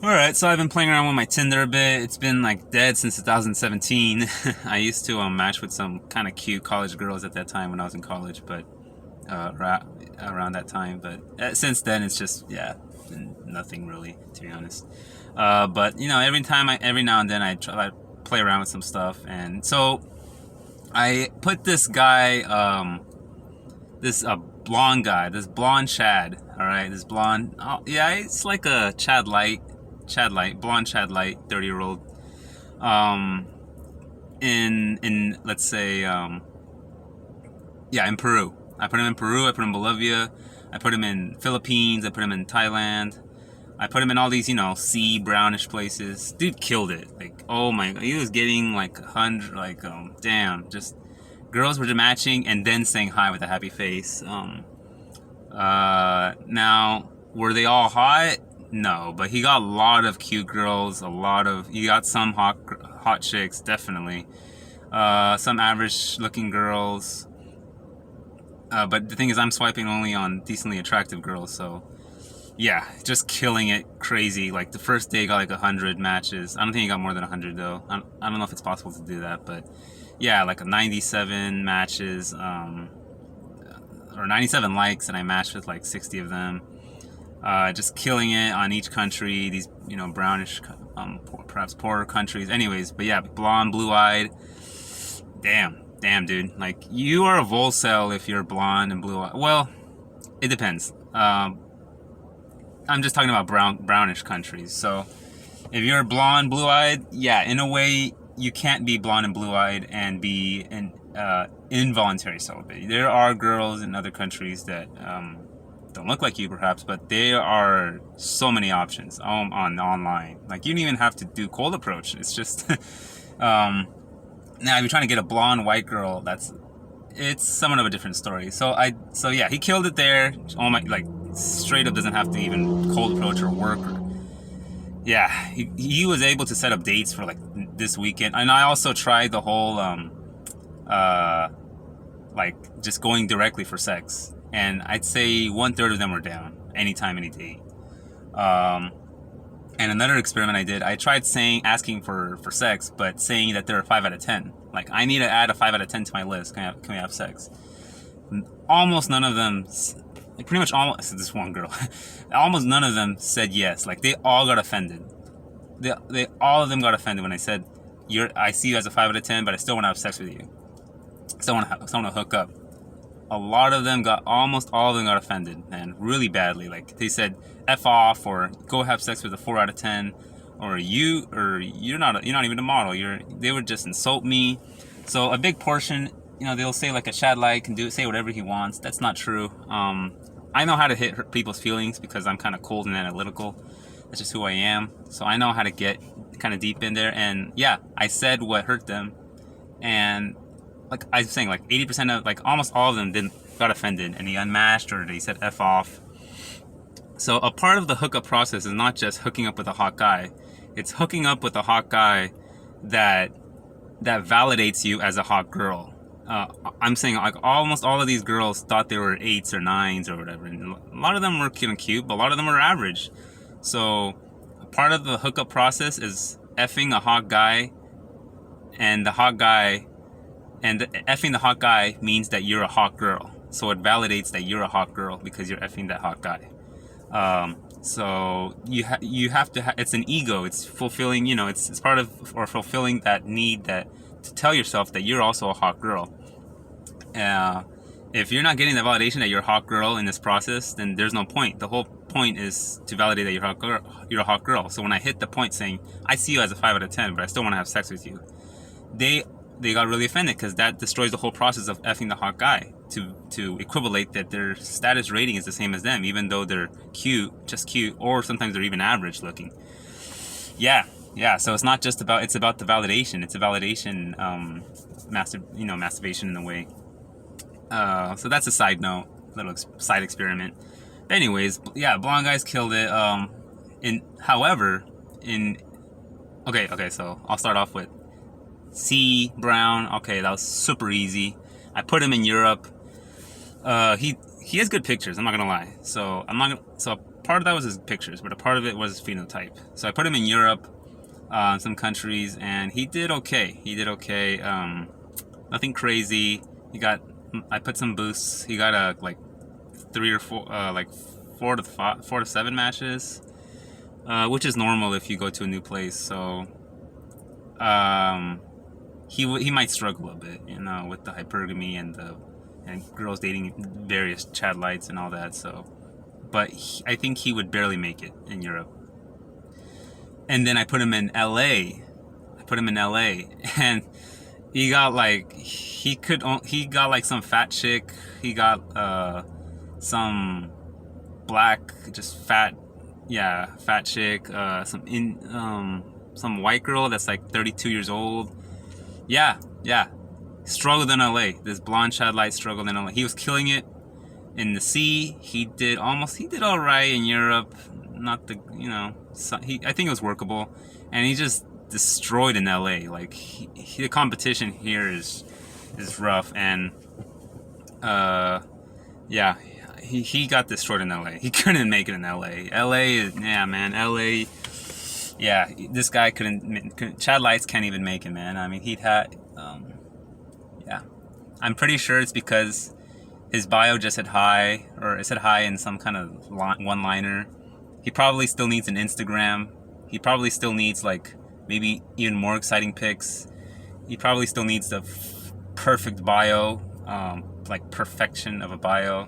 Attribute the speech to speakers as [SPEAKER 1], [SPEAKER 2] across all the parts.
[SPEAKER 1] Alright, so I've been playing around with my Tinder a bit. It's been like dead since 2017. I used to match with some kind of cute college girls at that time when I was in college, but around that time. But since then, it's just, yeah, nothing really, to be honest. But, every now and then I try to play around with some stuff. And so I put this guy, this blonde guy, this blonde Chad, alright, this blonde, oh, yeah, it's like a Chad Light, blonde Chad Light, 30-year-old. Um, in let's say, yeah, in Peru. I put him in Peru. I put him in Bolivia. I put him in Philippines. I put him in Thailand. I put him in all these, sea brownish places. Dude killed it. Like, oh my god, he was getting like 100, like, damn, just girls were matching and then saying hi with a happy face. Now, were they all hot? No, but he got a lot of cute girls. He got some hot chicks, definitely. Some average looking girls. But the thing is, I'm swiping only on decently attractive girls, so yeah, just killing it crazy. Like the first day, got like 100 matches. I don't think he got more than 100 though. I don't know if it's possible to do that, but yeah, like a 97 matches, or 97 likes, and I matched with like 60 of them. Just killing it on each country. These brownish, perhaps poorer countries. Anyways, but yeah, blonde, blue-eyed. Damn, dude. Like you are a Volcel if you're blonde and blue-eyed. Well, it depends. I'm just talking about brownish countries. So if you're blonde, blue-eyed, yeah, in a way you can't be blonde and blue-eyed and be an involuntary celibate. There are girls in other countries that don't look like you, perhaps, but there are so many options on online. Like you don't even have to do cold approach. It's just now if you're trying to get a blonde white girl, it's somewhat of a different story. So yeah, he killed it there. Oh my, like straight up doesn't have to even cold approach or work. Yeah, he was able to set up dates for like this weekend, and I also tried the whole uh like just going directly for sex, and I'd say 1/3 of them were down anytime, any date. Um, and another experiment I did, I tried asking for sex, but saying that they're a 5 out of 10. Like I need to add a 5 out of 10 to my list. Can we have sex? Almost none of them, like pretty much almost this one girl, almost none of them said yes. Like they all got offended. They all of them got offended when I said, I see you as a 5 out of 10, but I still want to have sex with you. Still want to hook up. Almost all of them got offended, and really badly. Like they said, "F off," or "Go have sex with a 4 out of 10," or you're not even a model. They would just insult me. So a big portion, they'll say like a Chad like can say whatever he wants. That's not true. I know how to hit people's feelings because I'm kind of cold and analytical. That's just who I am. So I know how to get kind of deep in there. And yeah, I said what hurt them, and like I was saying, like 80% of, like almost all of them got offended and they unmatched or they said F off. So a part of the hookup process is not just hooking up with a hot guy. It's hooking up with a hot guy that validates you as a hot girl. I'm saying like almost all of these girls thought they were 8s or 9s or whatever. And a lot of them were cute, but a lot of them were average. So part of the hookup process is effing a hot guy, and effing the hot guy means that you're a hot girl. So it validates that you're a hot girl because you're effing that hot guy. So you have to. It's an ego. It's fulfilling. It's part of, or fulfilling that need, that to tell yourself that you're also a hot girl. If you're not getting the validation that you're a hot girl in this process, then there's no point. The whole point is to validate that you're a hot girl. So when I hit the point saying I see you as a 5 out of 10, but I still want to have sex with you, they got really offended because that destroys the whole process of effing the hot guy to equivalate that their status rating is the same as them, even though they're just cute, or sometimes they're even average looking. Yeah. So it's not just about, it's about the validation. It's a validation, masturbation in a way. So that's a side note, little side experiment. Anyways, yeah, blonde guys killed it. Okay, so I'll start off with Brown. Okay, that was super easy. I put him in Europe. He has good pictures. I'm not gonna lie. So part of that was his pictures, but a part of it was his phenotype. So I put him in Europe, some countries, and he did okay. He did okay. Nothing crazy. I put some boosts. He got like 3 or 4, like 4 to 7 matches, which is normal if you go to a new place. So he might struggle a bit, with the hypergamy and girls dating various Chad lights and all that. So, but I think he would barely make it in Europe. And then I put him in LA. And he got like some fat chick. He got some black, just fat chick. Some white girl that's like 32 years old. Yeah. Struggled in LA. This blonde Chad light struggled in LA. He was killing it in the sea. He did all right in Europe. Not the, I think it was workable. And he just destroyed in LA. Like the competition here is rough, and he got destroyed in LA. He couldn't make it in LA. LA, yeah, this guy couldn't. Chad Lights can't even make it, man. I mean, I'm pretty sure it's because his bio just said hi, or it said hi in some kind of one-liner. He probably still needs an Instagram. He probably still needs like maybe even more exciting pics. He probably still needs the perfect bio, like perfection of a bio.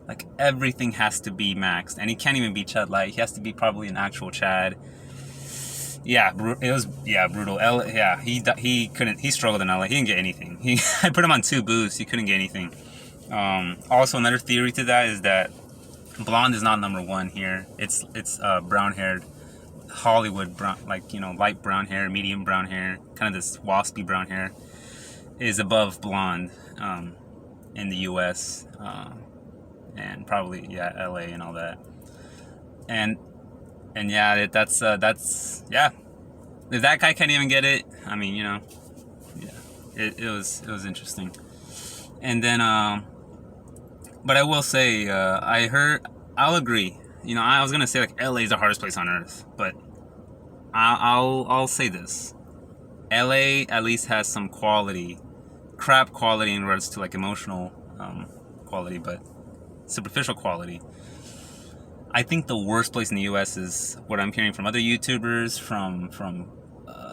[SPEAKER 1] Like everything has to be maxed, and he can't even be Chad Light. He has to be probably an actual Chad. Yeah, it was brutal. He couldn't. He struggled in LA. He didn't get anything. I put him on 2 booths. He couldn't get anything. Also, another theory to that is that blonde is not number 1 here. It's brown haired, Hollywood brown, like light brown hair, medium brown hair, kind of this waspy brown hair, is above blonde in the U.S. And probably LA and all that. And that's if that guy can't even get it, I mean, it was interesting. And then but I will say, I'll agree. I was gonna say like LA is the hardest place on earth, but I'll say this: LA at least has some crap quality in regards to like emotional quality, but superficial quality. I think the worst place in the U.S. is what I'm hearing from other YouTubers, from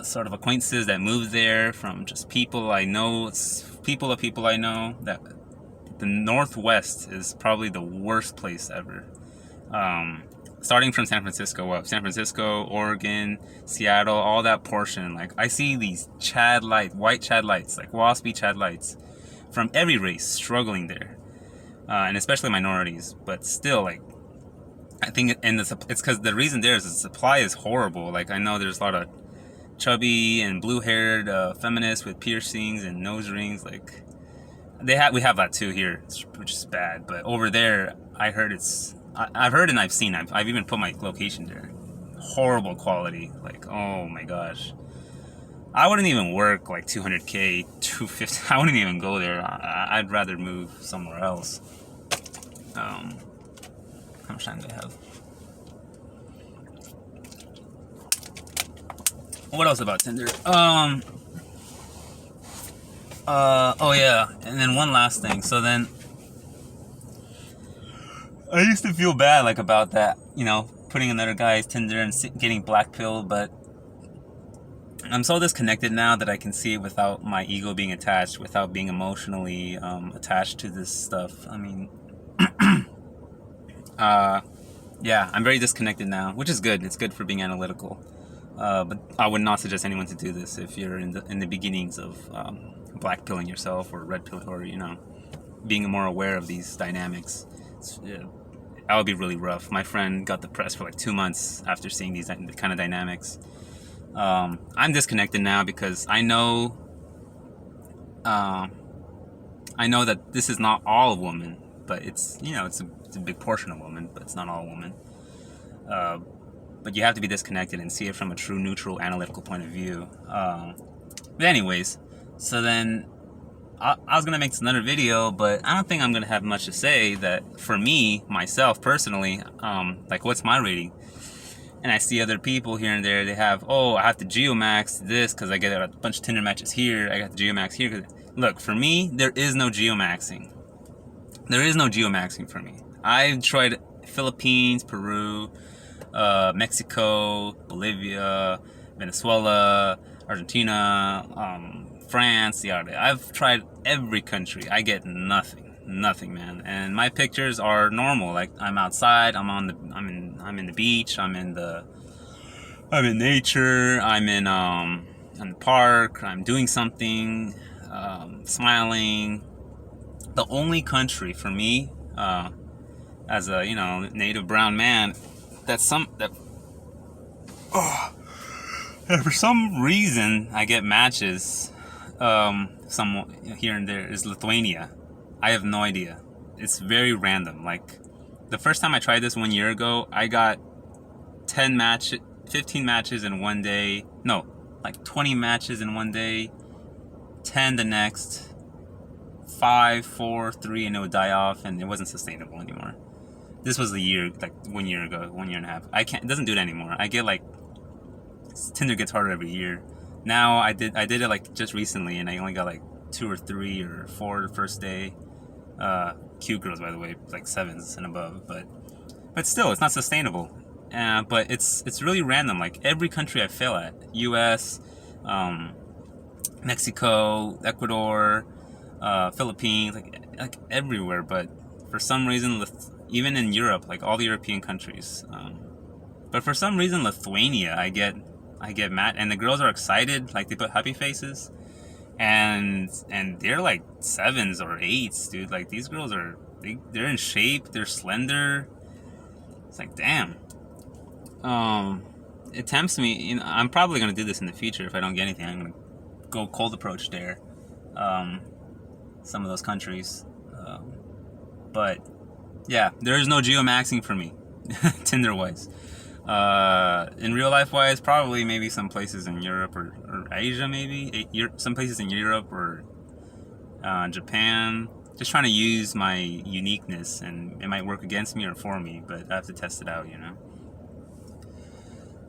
[SPEAKER 1] sort of acquaintances that moved there, from just people I know, people I know, that the Northwest is probably the worst place ever. Starting from San Francisco up. San Francisco, Oregon, Seattle, all that portion. Like, I see these white Chad lights, like waspy Chad lights, from every race struggling there. And especially minorities. But still, like, I think it's because the reason there is the supply is horrible. Like, I know there's a lot of chubby and blue-haired feminists with piercings and nose rings. Like, we have that too here, which is bad. But over there, I've heard and I've seen. I've even put my location there. Horrible quality. Like, oh my gosh. I wouldn't even work like 200K, 250. I wouldn't even go there. I'd rather move somewhere else. How much time do I have? What else about Tinder? Oh yeah, and then one last thing. So then, I used to feel bad like about that, putting another guy's Tinder and getting blackpilled, but I'm so disconnected now that I can see it without my ego being attached, without being emotionally attached to this stuff. I mean, yeah, I'm very disconnected now, which is good. It's good for being analytical. But I would not suggest anyone to do this if you're in the beginnings of black pilling yourself or red pill, or being more aware of these dynamics. That would be really rough. My friend got depressed for like 2 months after seeing these kind of dynamics. I'm disconnected now because I know that this is not all women, but it's it's a big portion of women, but it's not all women. But you have to be disconnected and see it from a true neutral analytical point of view. But anyways, so then I was gonna make this another video, but I don't think I'm gonna have much to say. That for me, myself personally, like what's my rating? And I see other people here and there. They have, oh, I have to geomax this because I get a bunch of Tinder matches here. I got the geomax here. Look, for me, there is no geomaxing. There is no geomaxing for me. I've tried Philippines, Peru, Mexico, Bolivia, Venezuela, Argentina, France. Yeah, I've tried every country. I get nothing, man. And my pictures are normal. Like I'm outside. I'm in the beach. I'm in nature. I'm in the park. I'm doing something, smiling. The only country for me, as a native brown man, that for some reason I get matches, some here and there, is Lithuania. I have no idea. It's very random. Like the first time I tried this 1 year ago, I got 15 matches in one day. No, like 20 matches in one day, 10 the next. 5, 4, 3, and it would die off, and it wasn't sustainable anymore. This was a year, like 1 year ago, 1 year and a half. It doesn't do that anymore. I get like, Tinder gets harder every year. Now I did it like just recently, and I only got like 2 or 3 or 4 the first day. Cute girls, by the way, like 7s and above, but still, it's not sustainable. But it's really random. Like every country I fail at, U.S., Mexico, Ecuador, Philippines, like everywhere. But for some reason, even in Europe, like all the European countries, but for some reason Lithuania, I get mad, and the girls are excited, like they put happy faces, and they're like 7s or 8s, dude. Like these girls they're in shape, they're slender. It's like, damn. It tempts me. I'm probably gonna do this in the future if I don't get anything. I'm gonna go cold approach there. Some of those countries, but yeah, there is no geomaxing for me, Tinder wise. In real life wise, probably maybe some places in Europe or Asia, maybe some places in Europe or Japan. Just trying to use my uniqueness, and it might work against me or for me, but I have to test it out,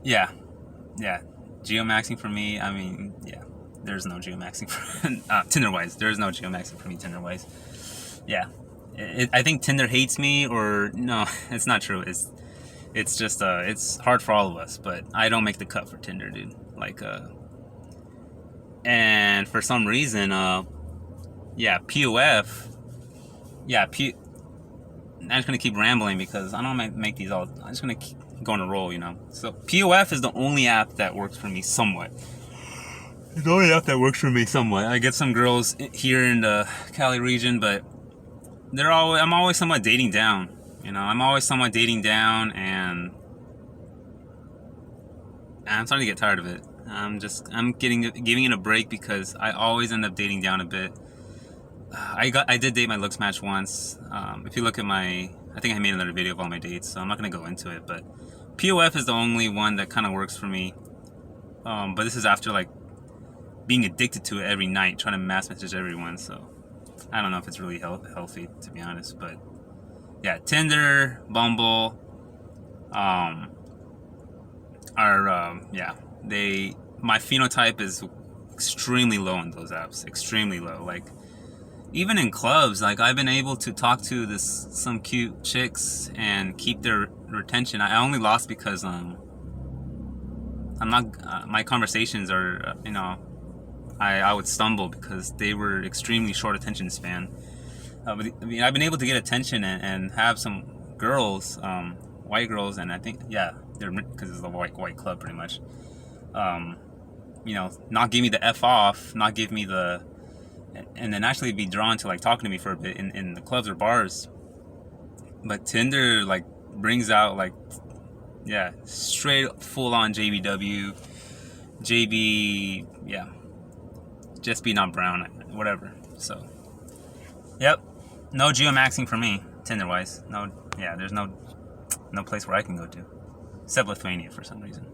[SPEAKER 1] Yeah, geomaxing for me. I mean, yeah. There's no geomaxing for Tinder-wise. There's no geomaxing for me Tinder-wise. Yeah, I think Tinder hates me, or no, it's not true. It's just it's hard for all of us. But I don't make the cut for Tinder, dude. Like and for some reason, yeah, POF. Yeah, I'm just gonna keep rambling because I don't make these all. I'm just gonna keep going to roll, So POF is the only app that works for me somewhat. It's the only app that works for me somewhat. I get some girls here in the Cali region, but I'm always somewhat dating down. I'm always somewhat dating down, and I'm starting to get tired of it. I'm giving it a break because I always end up dating down a bit. I did date my looks match once. If you look at I think I made another video of all my dates, so I'm not gonna go into it. But POF is the only one that kind of works for me. But this is after like being addicted to it every night, trying to mass message everyone. So I don't know if it's really healthy, to be honest. But yeah, Tinder, Bumble, my phenotype is extremely low on those apps. Extremely low. Like even in clubs, like I've been able to talk to some cute chicks and keep their retention. I only lost because I'm not. My conversations are I would stumble because they were extremely short attention span. But I mean, I've been able to get attention and have some girls, white girls, and I think they're because it's a white club pretty much. Not give me the F off, not give me and then actually be drawn to like talking to me for a bit in the clubs or bars. But Tinder like brings out like straight full on JBW, JB, just be not brown, whatever. So, yep, no geomaxing for me, Tinder wise. No, there's no place where I can go to, except Lithuania for some reason.